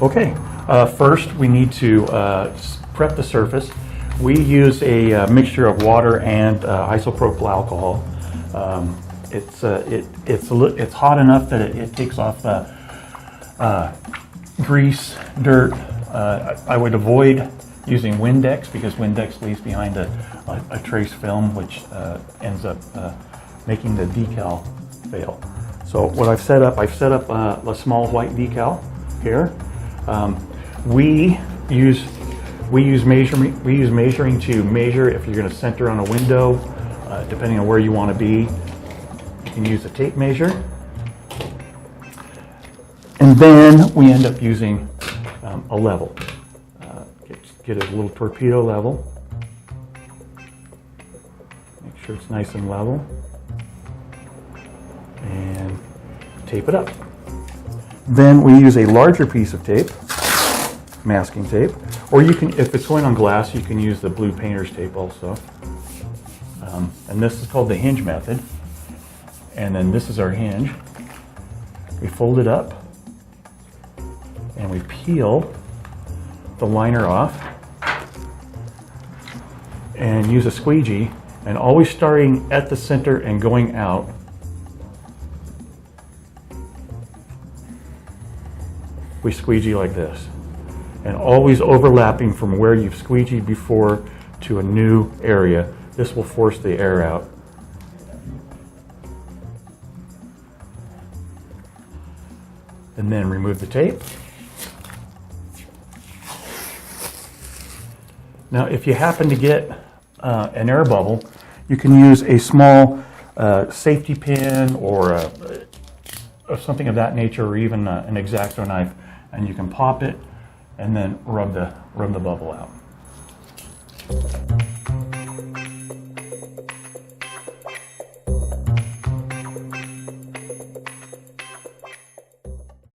Okay, first we need to prep the surface. We use a mixture of water and isopropyl alcohol. It's hot enough that it takes off grease, dirt. I would avoid using Windex because Windex leaves behind a trace film which ends up making the decal fail. So what I've set up a small white decal here. We use measuring to measure if you're going to center on a window, depending on where you want to be. You can use a tape measure. And then we end up using a level. Get a little torpedo level. Make sure it's nice and level. And tape it up. Then we use a larger piece of tape, masking tape, or you can, if it's going on glass, you can use the blue painter's tape also. And this is called the hinge method. And then this is our hinge. We fold it up and we peel the liner off and use a squeegee, and always starting at the center and going out. We squeegee like this, and always overlapping from where you've squeegeed before to a new area. This will force the air out. And then remove the tape. Now, if you happen to get an air bubble, you can use a small safety pin or something of that nature, or even an X-Acto knife, and you can pop it and then rub the bubble out.